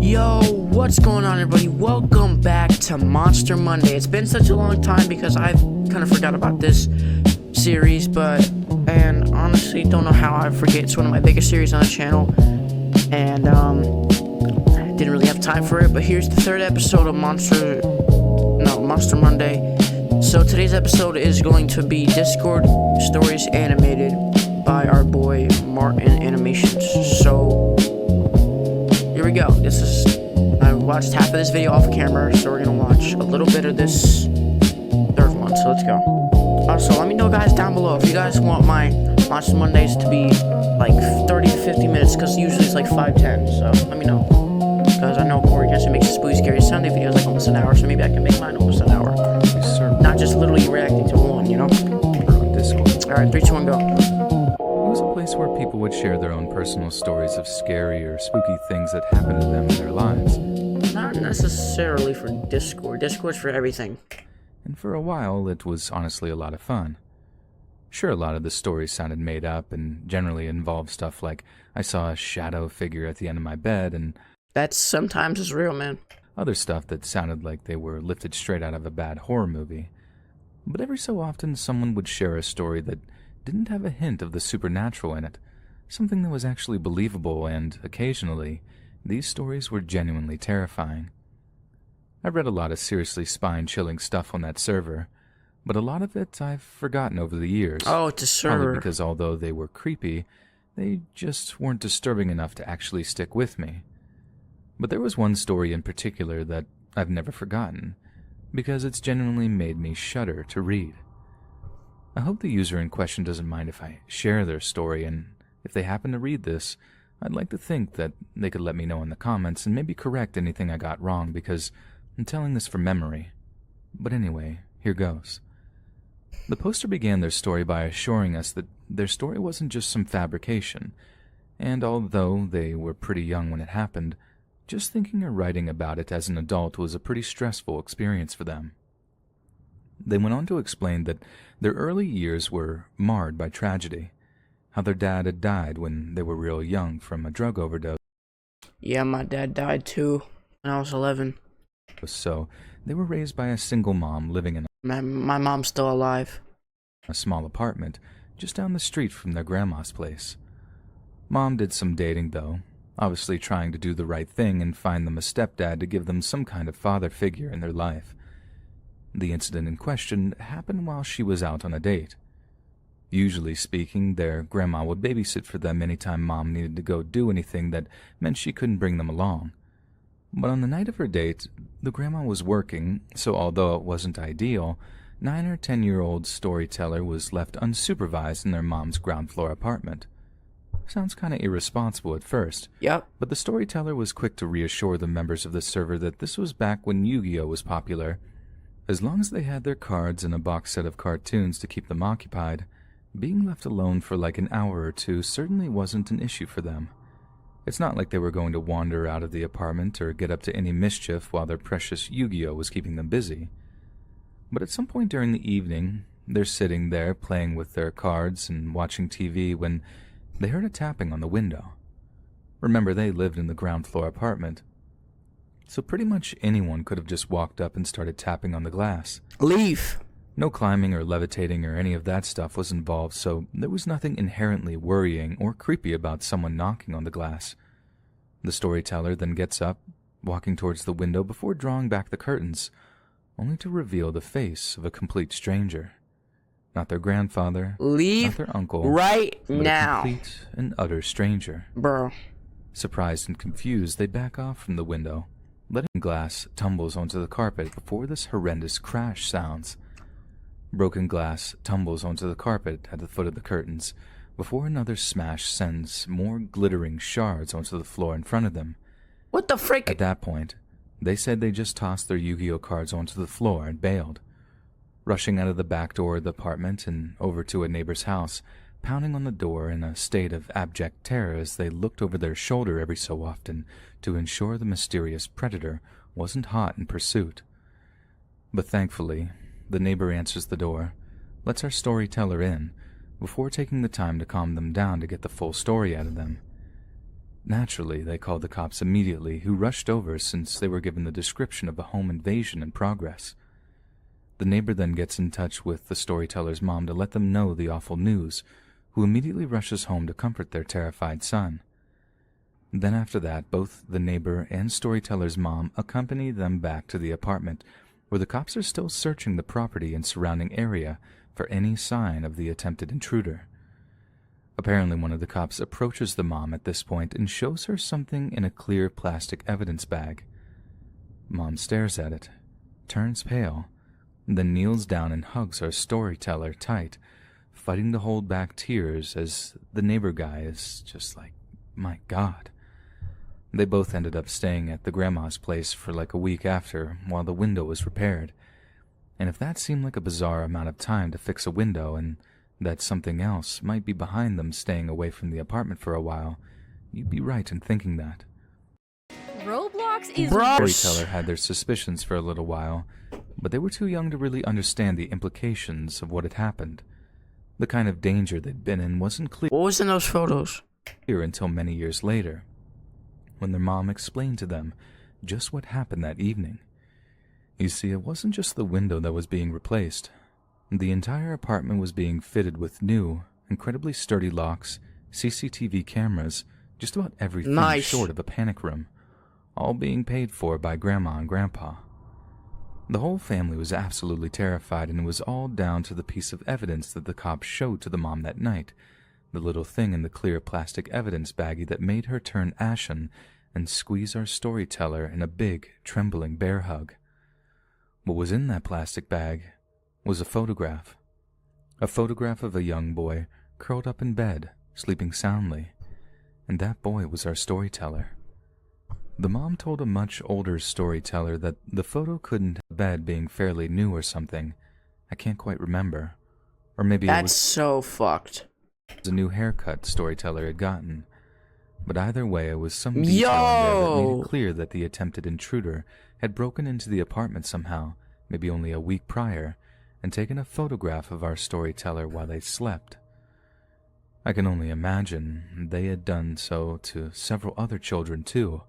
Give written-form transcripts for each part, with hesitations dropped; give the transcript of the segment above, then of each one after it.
Yo, what's going on, everybody? Welcome back to Monster Monday. It's been such a long time because I've kind of forgot about this series, and honestly don't know how I forget. It's one of my biggest series on the channel, and I didn't really have time for it, but here's the third episode of Monster Monday. So today's episode is going to be Discord Stories animated by our boy Martin Animations. So here we go. I watched half of this video off camera, so we're gonna watch a little bit of this third one. So let's go. Also, let me know, guys, down below if you guys want my Monster Mondays to be like 30 to 50 minutes, because usually it's like 5-10. So let me know, because I know Corey Jensen makes Spooky Scary Sunday videos like almost an hour, so maybe I can make mine almost an hour. Yes, sir. Not just literally reacting to one, you know? On Discord. All right, 3, 2, 1, go. It was a place where people would share their own personal stories of scary or spooky things that happened to them in their lives. Not necessarily for Discord. Discord's for everything. And for a while, it was honestly a lot of fun. Sure, a lot of the stories sounded made up and generally involved stuff like I saw a shadow figure at the end of my bed and That sometimes is real, man. other stuff that sounded like they were lifted straight out of a bad horror movie. But every so often, someone would share a story that didn't have a hint of the supernatural in it, something that was actually believable, and occasionally, these stories were genuinely terrifying. I read a lot of seriously spine-chilling stuff on that server, but a lot of it I've forgotten over the years. Oh, it's a server. Probably because although they were creepy, they just weren't disturbing enough to actually stick with me. But there was one story in particular that I've never forgotten, because it's genuinely made me shudder to read. I hope the user in question doesn't mind if I share their story, and if they happen to read this, I'd like to think that they could let me know in the comments and maybe correct anything I got wrong, because I'm telling this from memory. But anyway, here goes. The poster began their story by assuring us that their story wasn't just some fabrication, and although they were pretty young when it happened, just thinking or writing about it as an adult was a pretty stressful experience for them. They went on to explain that their early years were marred by tragedy, how their dad had died when they were real young from a drug overdose. Yeah, my dad died too when I was 11. So they were raised by a single mom living in My mom's still alive. a small apartment just down the street from their grandma's place. Mom did some dating, though, obviously trying to do the right thing and find them a stepdad to give them some kind of father figure in their life. The incident in question happened while she was out on a date. Usually speaking, their grandma would babysit for them anytime Mom needed to go do anything that meant she couldn't bring them along. But on the night of her date, the grandma was working, so although it wasn't ideal, 9 or 10-year-old storyteller was left unsupervised in their mom's ground floor apartment. Sounds kinda irresponsible at first. Yep. But the storyteller was quick to reassure the members of the server that this was back when Yu-Gi-Oh was popular. As long as they had their cards and a box set of cartoons to keep them occupied, being left alone for like an hour or two certainly wasn't an issue for them. It's not like they were going to wander out of the apartment or get up to any mischief while their precious Yu-Gi-Oh was keeping them busy. But at some point during the evening, they're sitting there playing with their cards and watching TV when they heard a tapping on the window. Remember, they lived in the ground floor apartment, so pretty much anyone could have just walked up and started tapping on the glass. Leave. No climbing or levitating or any of that stuff was involved, so there was nothing inherently worrying or creepy about someone knocking on the glass. The storyteller then gets up, walking towards the window before drawing back the curtains, only to reveal the face of a complete stranger. Not their grandfather, Leave not their uncle, right but now. a complete and utter stranger. Bro. Surprised and confused, they back off from the window, letting glass tumbles onto the carpet before this horrendous crash sounds. Broken glass tumbles onto the carpet at the foot of the curtains, before another smash sends more glittering shards onto the floor in front of them. What the frick? At that point, they said they just tossed their Yu-Gi-Oh cards onto the floor and bailed. Rushing out of the back door of the apartment and over to a neighbor's house, pounding on the door in a state of abject terror as they looked over their shoulder every so often to ensure the mysterious predator wasn't hot in pursuit. But thankfully, the neighbor answers the door, lets our storyteller in, before taking the time to calm them down to get the full story out of them. Naturally, they called the cops immediately, who rushed over since they were given the description of a home invasion in progress. The neighbor then gets in touch with the storyteller's mom to let them know the awful news, who immediately rushes home to comfort their terrified son. Then after that, both the neighbor and storyteller's mom accompany them back to the apartment, where the cops are still searching the property and surrounding area for any sign of the attempted intruder. Apparently, one of the cops approaches the mom at this point and shows her something in a clear plastic evidence bag. Mom stares at it, turns pale, then kneels down and hugs our storyteller tight, fighting to hold back tears as the neighbor guy is just like, my God. They both ended up staying at the grandma's place for like a week after while the window was repaired. And if that seemed like a bizarre amount of time to fix a window and that something else might be behind them staying away from the apartment for a while, you'd be right in thinking that. Roblox is... The storyteller had their suspicions for a little while, but they were too young to really understand the implications of what had happened. The kind of danger they'd been in wasn't clear. What was in those photos? Until many years later, when their mom explained to them just what happened that evening. You see, it wasn't just the window that was being replaced. The entire apartment was being fitted with new, incredibly sturdy locks, CCTV cameras, just about everything short of a panic room, all being paid for by Grandma and Grandpa. The whole family was absolutely terrified, and it was all down to the piece of evidence that the cops showed to the mom that night, the little thing in the clear plastic evidence baggie that made her turn ashen and squeeze our storyteller in a big, trembling bear hug. What was in that plastic bag was a photograph of a young boy curled up in bed, sleeping soundly, and that boy was our storyteller. The mom told a much older storyteller that the photo couldn't have bed being fairly new or something. I can't quite remember. Or maybe That's it was so fucked. a new haircut storyteller had gotten. But either way, it was some detail in there that made it clear that the attempted intruder had broken into the apartment somehow, maybe only a week prior, and taken a photograph of our storyteller while they slept. I can only imagine they had done so to several other children too,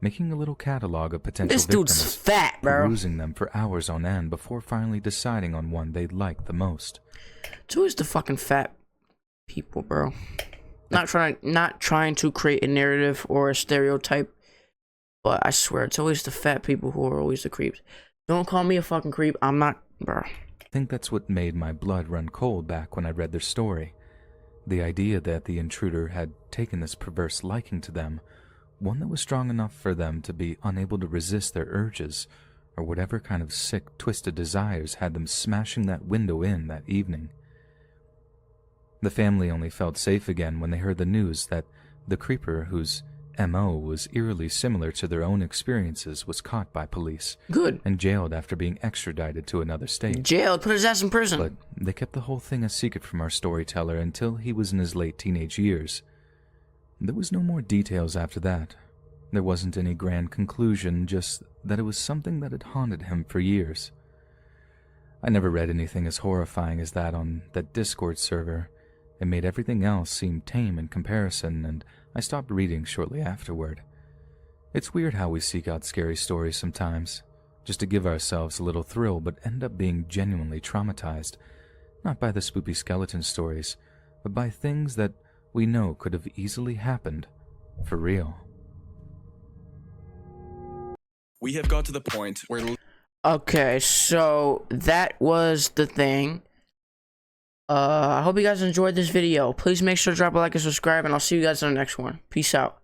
making a little catalog of potential This victims, dude's fat, bro. perusing them for hours on end before finally deciding on one they'd like the most. It's always the fucking fat people, bro. Not trying to create a narrative or a stereotype, but I swear it's always the fat people who are always the creeps. Don't call me a fucking creep. I'm not, bro. I think that's what made my blood run cold back when I read their story. The idea that the intruder had taken this perverse liking to them, one that was strong enough for them to be unable to resist their urges, or whatever kind of sick, twisted desires had them smashing that window in that evening. The family only felt safe again when they heard the news that the creeper, whose M.O. was eerily similar to their own experiences, was caught by police. Good. And jailed after being extradited to another state. Jailed, put his ass in prison. But they kept the whole thing a secret from our storyteller until he was in his late teenage years. There was no more details after that. There wasn't any grand conclusion, just that it was something that had haunted him for years. I never read anything as horrifying as that on that Discord server. It made everything else seem tame in comparison, and I stopped reading shortly afterward. It's weird how we seek out scary stories sometimes, just to give ourselves a little thrill, but end up being genuinely traumatized, not by the spooky skeleton stories, but by things that we know could have easily happened for real. We have got to the point where... Okay, so that was the thing. I hope you guys enjoyed this video. Please make sure to drop a like and subscribe, and I'll see you guys in the next one. Peace out.